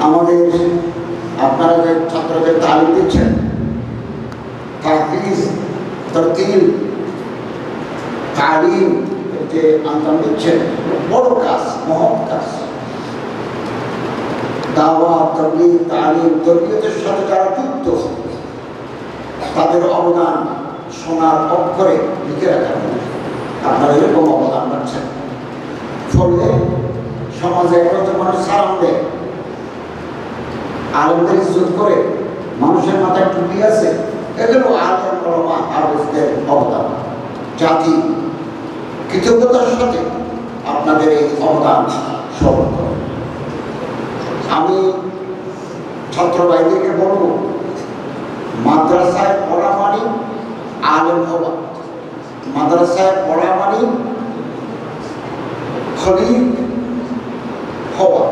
আমাদের আপনারা যে ছাত্রদের তালিম দিচ্ছেন, তাহফিজ, তারতিল, তালিম যে আঞ্জাম দিচ্ছেন, বড় কাজ, মহৎ কাজ। দাওয়াত, তাবলীগ, তালিম, তরবিয়তের সাথে যারা যুক্ত, তাদের অবদান সোনার অক্ষরে লিখে রাখা হয়। আপনারা এরকম অবদান রাখছেন, ফলে সমাজে একটা মানুষ সালাম দেয়, আলেমদের ইজ্জত করে, মানুষের মাথায় টুপি আছে, এগুলো আলেম ওলামা হাফেজদের অবদান। জাতি কৃতজ্ঞতার সাথে আপনাদের এই অবদান স্মরণ করে। আমি ছাত্র ভাইদেরকে বলব, মাদ্রাসায় পড়া মানে আলেম হওয়া, মাদ্রাসায় পড়া মানে খলিল হওয়া।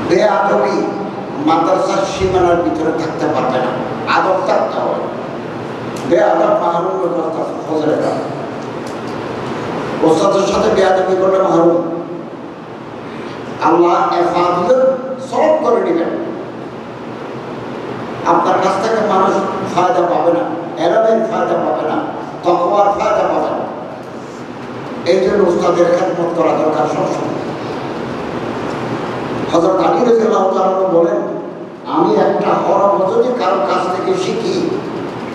বেআদবি মাদ্রাসার সীমানার ভিতরে থাকতে পারবে না, আদব থাকতে হবে। বেআদব মাহরুম ফজরে না, ওস্তাদের সাথে বেআদবি করলে মাহরুম। আল্লাহ এফাদিয়ত সলভ করে নেবেন, আপনার কাছ থেকে মানুষ ফায়দা পাবে না, এলামের ফায়দা পাবে না, তাকওয়ার ফায়দা পাবে না। এই জন্য উস্তাদের খেদমত করা দরকার সবসময়। হযরত আলী রাদিয়াল্লাহু তাআলা বলেন, আমি একটা হরফ যদি কারো কাছ থেকে শিখি,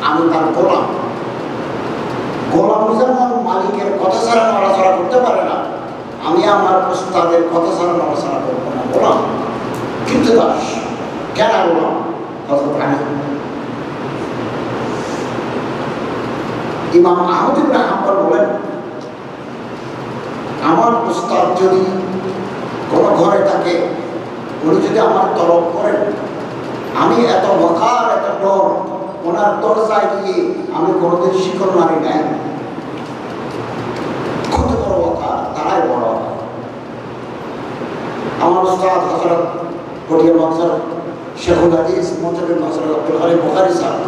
আমি তার গোলাম। গোলাম যেমন মালিকের কথা ছাড়া নড়াচড়া করতে পারে না, আমি আমার উস্তাদের কথা ছাড়া নড়াচড়া করবো না, গোলাম। কিন্তু দাস কেন গোলাম? হযরত আলী। ইমাম আহমদ ইবনে হাম্বল বলেন, আমার উস্তাদ যদি কোনো ঘরে থাকে, উনি যদি আমার তলব করেন, আমি এত বকার, এত ডর, ওনার দরজায় গিয়ে আমি কোনোদিন শিকল মারি নাই। কত বড় বকার, তারাই বড়। আমার উস্তাদ হযরত পটিয়া মাদ্রাসার শেখুল হাদিস মুতাবির মাসরুর আব্দুল হালিম বুখারী সাহেব,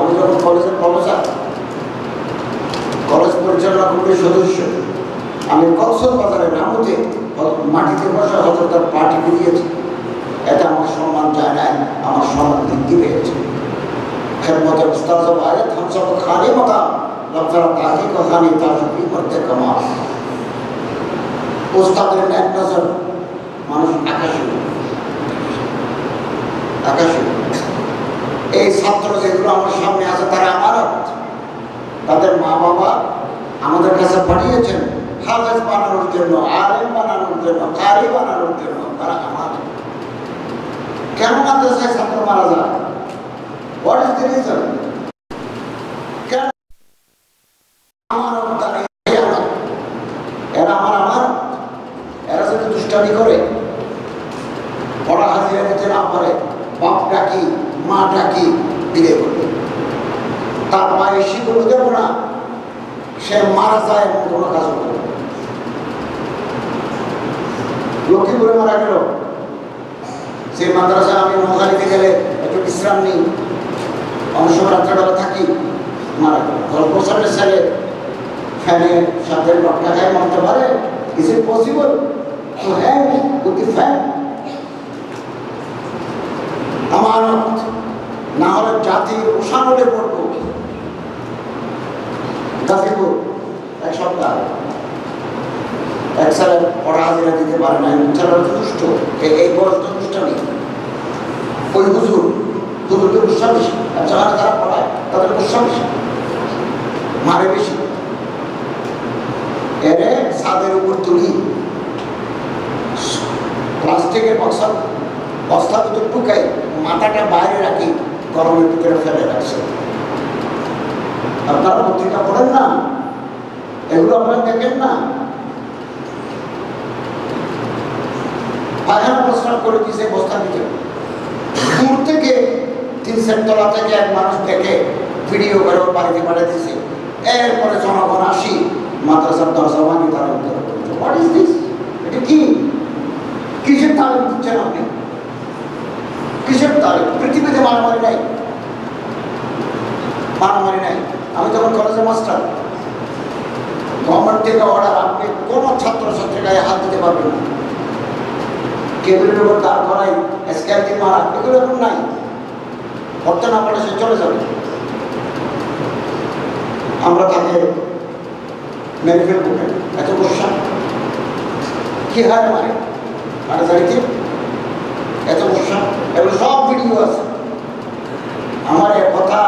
আমি যখন কলেজের প্রফেসর, কলেজ পরিচালনা কমিটির সদস্য, আমি কক্সবাজারের রামুতে মাটিতে বসে হযরতের পার্টি দিয়েছি। এটা আমার সম্মান যায় নাই, আমার সম্মান বৃদ্ধি পেয়েছে। খেদমতের উস্তাদ আয়াত হামসব খালি মতা লফজারা তাহিক খানি তাজুবি করতে কামাল। উস্তাদের নেক নজর মানুষ আকাশে আকাশে। এই ছাত্র যেগুলো আমার সামনে আছে, তারা আমানত, তাদের মা বাবা আমাদের কাছে পাঠিয়েছেন হাফেজ বানানোর জন্য, আলেম বানানোর জন্য, কারি বানানোর জন্য। তারা আমানত। কেন মাদ্রাসায় ছাত্র মারা যায়? What is the reason? কেন আমানত? এরা আমার আমানত। এরা যদি দুষ্টামি করে, পড়া হাজিরা দিতে না পারে, বাপ ডাকি মা ডাকি বিয়ে করবে, তার মায়ের শিকল দেব না, সে মারা যায় এমন কোনো কাজ করবে। লক্ষ্মীপুরে মারা গেল, সেই মাদ্রাসায় আমি নোয়াখালীতে গেলে একটু বিশ্রাম নিই, অংশ রাত্রেবেলা থাকি, মারা গেল। গল্প সামনে ছেলে ফ্যানে সাথে লটকা খায় মারতে পারে? Is it possible to hang with the fan? আমানত না হলে জাতির উষানলে পড়ব। গাজীপুর এক সপ্তাহ এক ছেলে পড়া হাজিরা দিতে পারে না, ছেলেরা দুষ্ট, এই বয়স তো দুষ্ট নেই। ওই হুজুরকে গুসা বেশি, যেখানে তারা পড়ায় তাদের গুসা বেশি, মারে বেশি। এরে ছাদের উপর তুলি, প্লাস্টিকের বস্তা ভিতরে ঢুকাই, মাথাটা বাইরে রাখি, গরমের ভিতরে ফেলে রাখছে। আপনারা পত্রিকা পড়েন না? এগুলো আপনারা দেখেন না? পায়খানা প্রস্রাব করে দিয়েছে বস্তার ভিতরে। দূর থেকে 3 সেট তলা থেকে এক মানুষ দেখে ভিডিও করে বাড়িতে পাঠিয়ে দিয়েছে। এরপরে জনগণ আসি, মাদ্রাসার দরজা ভাঙি, তারা উদ্ধার করেছে। What is this? এটা কি? কিসের তালিম দিচ্ছেন আপনি? কিসের তালিম? পৃথিবীতে মারামারি নাই, মারামারি নাই। আমি যখন কলেজে মাস্টার, গভর্নমেন্ট থেকে অর্ডার, আপনি কোনো ছাত্রছাত্রীর গায়ে হাত দিতে পারবেন না। টেবিলের উপর দাঁড় করাই স্কেল দিয়ে মারা, এগুলো এখন নাই। করতে না পারলে সে চলে যাবে, আমরা তাকে মেরে ফেলবো। এত গোসা কি হয় মারে জানিতে, এত গোসা। এগুলো সব ভিডিও আছে। আমার এক কথা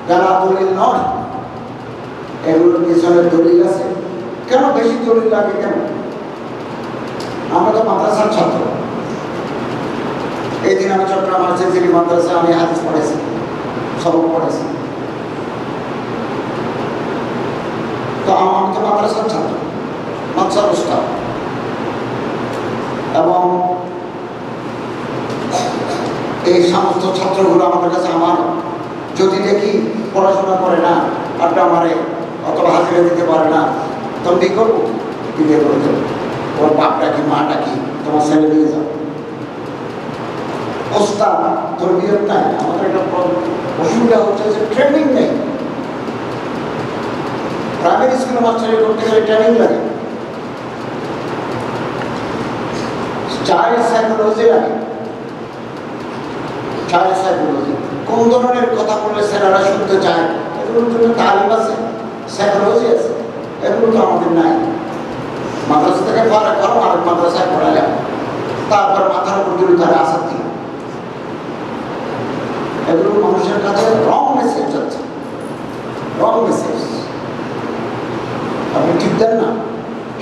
জানা দলিল নয়, এগুলোর পিছনে দলিল আছে। কেন বেশি দলিল লাগে কেন? আমরা তো মাদ্রাসার ছাত্র। এই দিন আমি চট্টগ্রাম সিলসিলি মাদ্রাসায় আমি হাদিস পড়েছি, সবক পড়েছি। তো আমি তো মাদ্রাসার ছাত্র, মাদ্রাসার উস্তাদ। এবং এই সমস্ত ছাত্রগুলো আমাদের কাছে আমার যদি দেখি পড়াশোনা করে না, আপনি আমারে অথবা হাজিরা দিতে পারে না, তখন কি করবো? বিয়ে করে দেবো। ওর বাপটা কি মাটা কি তোমার ছেলে নিয়ে যাও। ওস্তাদ তরবিয়ত নাই। আমাদের একটা অসুবিধা হচ্ছে যে ট্রেনিং নেই। প্রাইমারি স্কুলে মাস্টারি করতে গেলে ট্রেনিং লাগে, চাইল্ড সাইকোলজি লাগে। চাইল্ড সাইকোলজি কোন ধরনের কথা বললে ছেলেরা শুনতে চায়, এগুলোর জন্য তালিম আছে, সাইকোলজি আছে। এগুলো তো আমাদের নাই। মাদ্রাসা থেকে পড়া করো, আরেক মাদ্রাসায় পড়ালাম, তারপর মাথার উপর দিল তারা আসার দিল। এগুলো মানুষের কাছে রং মেসেজ যাচ্ছে, রং মেসেজ। আপনি টিপ দেন না,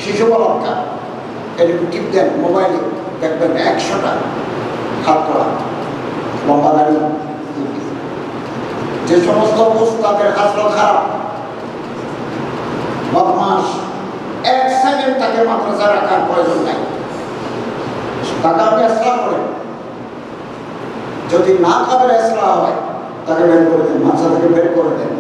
শিশু বলৎকার এরকম টিপ দেন মোবাইলে, দেখবেন 100টা হাত করা লম্বা দাড়ি। যে সমস্ত উস্তাদের হাসরত খারাপ, বদমাস, 1 সেকেন্ড তাকে মাদ্রাসা রাখার প্রয়োজন নাই। তাকে আপনি ইসলাম করেন, যদি না খাবার ইসলাম হয় তাকে বের করে দেন, মাদ্রাসা থেকে বের করে দেন।